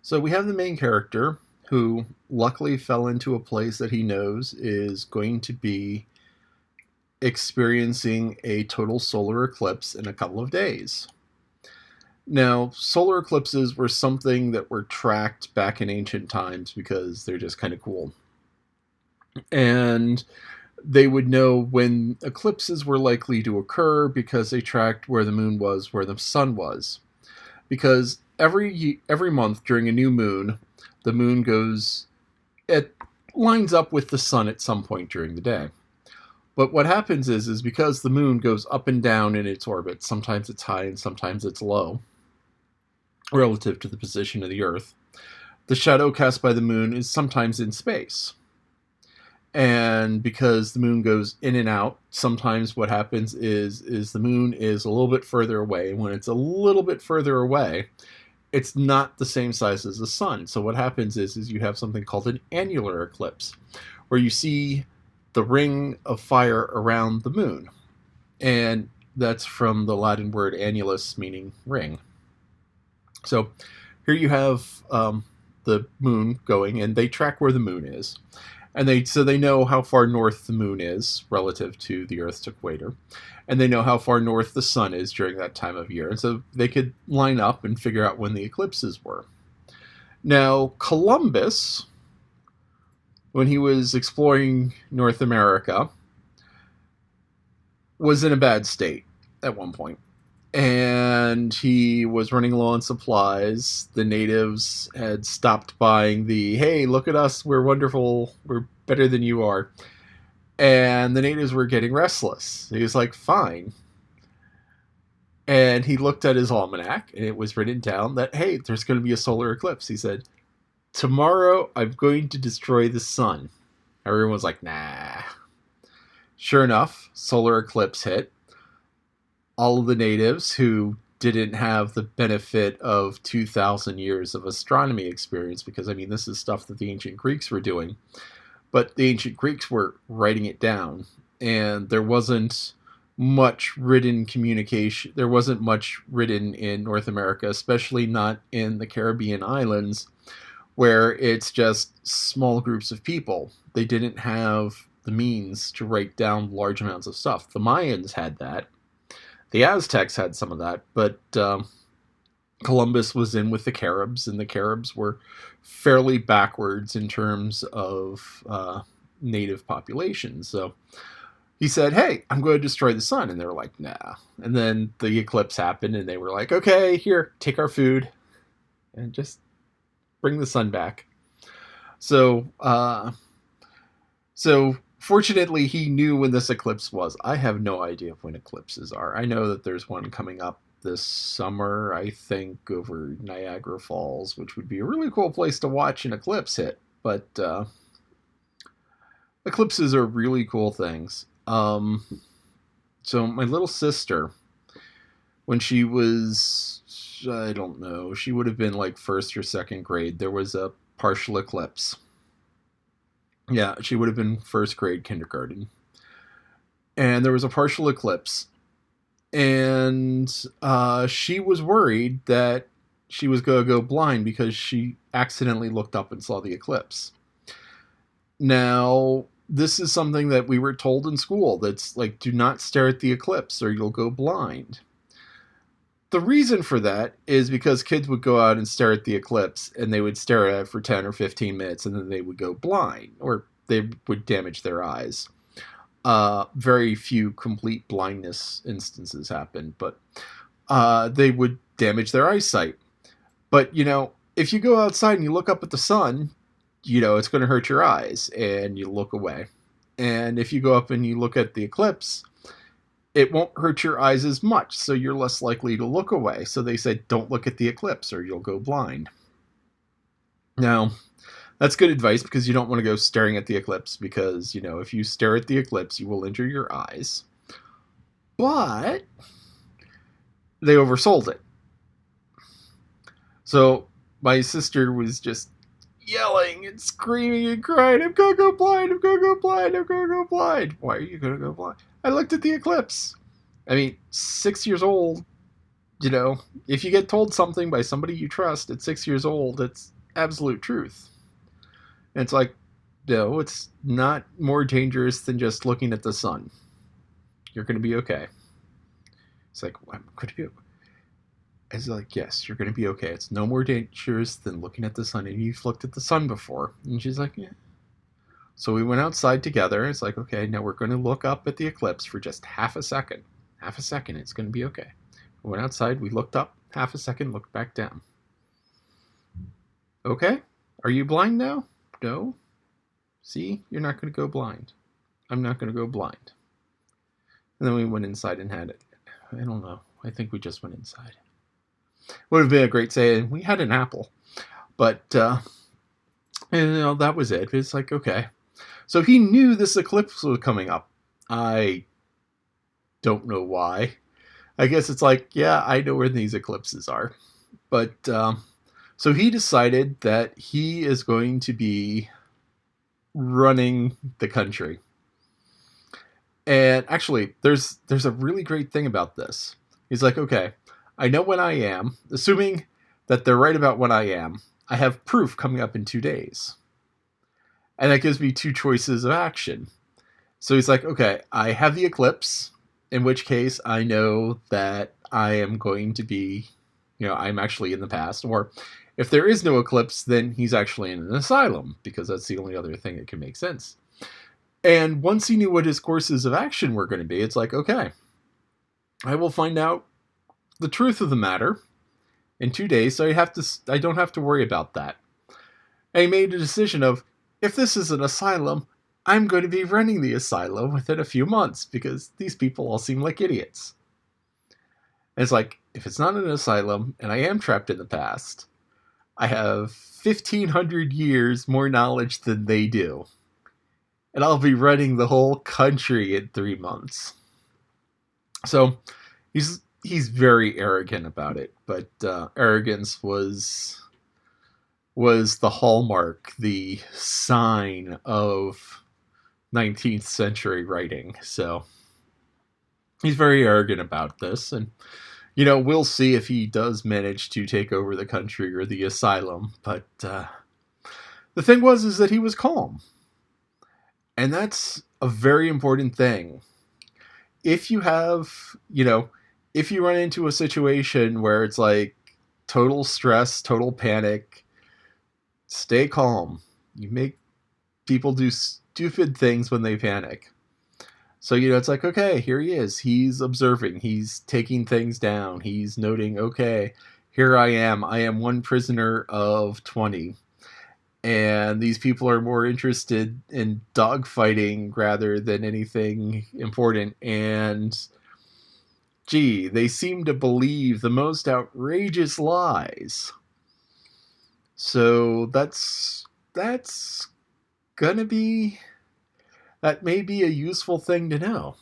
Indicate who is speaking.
Speaker 1: So we have the main character who luckily fell into a place that he knows is going to be experiencing a total solar eclipse in a couple of days. Now, solar eclipses were something that were tracked back in ancient times because they're just kind of cool. And they would know when eclipses were likely to occur because they tracked where the moon was, where the sun was. Because every month during a new moon, the moon goes it lines up with the sun at some point during the day. But what happens is because the moon goes up and down in its orbit, sometimes it's high and sometimes it's low relative to the position of the Earth, the shadow cast by the moon is sometimes in space. And because the moon goes in and out, sometimes what happens is the moon is a little bit further away. And when it's a little bit further away, it's not the same size as the sun. So what happens is you have something called an annular eclipse, where you see the ring of fire around the moon. And that's from the Latin word annulus, meaning ring. So here you have the moon going, and they track where the moon is. And they know how far north the moon is relative to the Earth's equator, and they know how far north the sun is during that time of year, and so they could line up and figure out when the eclipses were. Now, Columbus, when he was exploring North America, was in a bad state at one point. And he was running low on supplies. The natives had stopped buying the, hey, look at us, we're wonderful, we're better than you are. And the natives were getting restless. He was like, fine. And he looked at his almanac, and it was written down that, hey, there's going to be a solar eclipse. He said, tomorrow I'm going to destroy the sun. Everyone was like, nah. Sure enough, solar eclipse hit. All of the natives who didn't have the benefit of 2,000 years of astronomy experience, because, I mean, this is stuff that the ancient Greeks were doing, but the ancient Greeks were writing it down, and there wasn't much written communication. There wasn't much written in North America, especially not in the Caribbean islands, where it's just small groups of people. They didn't have the means to write down large amounts of stuff. The Mayans had that. The Aztecs had some of that, but Columbus was in with the Caribs, and the Caribs were fairly backwards in terms of native populations. So he said, hey, I'm going to destroy the sun. And they were like, nah. And then the eclipse happened, and they were like, okay, here, take our food and just bring the sun back. So fortunately, he knew when this eclipse was. I have no idea when eclipses are. I know that there's one coming up this summer, I think, over Niagara Falls, which would be a really cool place to watch an eclipse hit. But eclipses are really cool things. So my little sister, when she was, I don't know, she would have been like first or second grade, there was a partial eclipse. Yeah, she would have been first grade kindergarten. And there was a partial eclipse. And she was worried that she was going to go blind because she accidentally looked up and saw the eclipse. Now, this is something that we were told in school. That's like, do not stare at the eclipse or you'll go blind. The reason for that is because kids would go out and stare at the eclipse, and they would stare at it for 10 or 15 minutes, and then they would go blind, or they would damage their eyes. Very few complete blindness instances happen, but they would damage their eyesight. But, if you go outside and you look up at the sun, it's going to hurt your eyes, and you look away. And if you go up and you look at the eclipse, it won't hurt your eyes as much, so you're less likely to look away. So they said, don't look at the eclipse or you'll go blind. Now, that's good advice because you don't want to go staring at the eclipse because, if you stare at the eclipse, you will injure your eyes. But they oversold it. So my sister was just yelling and screaming and crying, I'm going to go blind, I'm going to go blind, I'm going to go blind. Why are you going to go blind? I looked at the eclipse. I mean, 6 years old. You know, if you get told something by somebody you trust at 6 years old, it's absolute truth. And it's like, no, it's not more dangerous than just looking at the sun. You're going to be okay. It's like, I'm going to be okay. It's like, yes, you're going to be okay. It's no more dangerous than looking at the sun. And you've looked at the sun before. And she's like, yeah. So we went outside together. It's like, okay, now we're going to look up at the eclipse for just half a second. Half a second. It's going to be okay. We went outside. We looked up half a second, looked back down. Okay. Are you blind now? No. See, you're not going to go blind. I'm not going to go blind. And then we went inside and had it. I don't know. I think we just went inside. Would have been a great say. We had an apple. But, that was it. It's like, okay. So he knew this eclipse was coming up. I don't know why. I guess it's like, yeah, I know where these eclipses are. But, so he decided that he is going to be running the country. And actually, there's a really great thing about this. He's like, okay, I know when I am, assuming that they're right about when I am, I have proof coming up in 2 days. And that gives me 2 choices of action. So he's like, okay, I have the eclipse, in which case I know that I am going to be, I'm actually in the past. Or if there is no eclipse, then he's actually in an asylum, because that's the only other thing that can make sense. And once he knew what his courses of action were going to be, it's like, okay, I will find out the truth of the matter in 2 days, so I don't have to worry about that. And he made a decision of, if this is an asylum, I'm going to be running the asylum within a few months, because these people all seem like idiots. And it's like, if it's not an asylum, and I am trapped in the past, I have 1,500 years more knowledge than they do. And I'll be running the whole country in 3 months. So he's very arrogant about it, but arrogance was the hallmark, the sign of 19th century writing. So he's very arrogant about this, and we'll see if he does manage to take over the country or the asylum. But the thing is that he was calm. And that's a very important thing. If you have, if you run into a situation where it's like total stress, total panic, stay calm. You make people do stupid things when they panic. So, it's like, okay, here he is. He's observing. He's taking things down. He's noting, okay, here I am. I am one prisoner of 20. And these people are more interested in dogfighting rather than anything important. And, gee, they seem to believe the most outrageous lies. So that's gonna be... that may be a useful thing to know.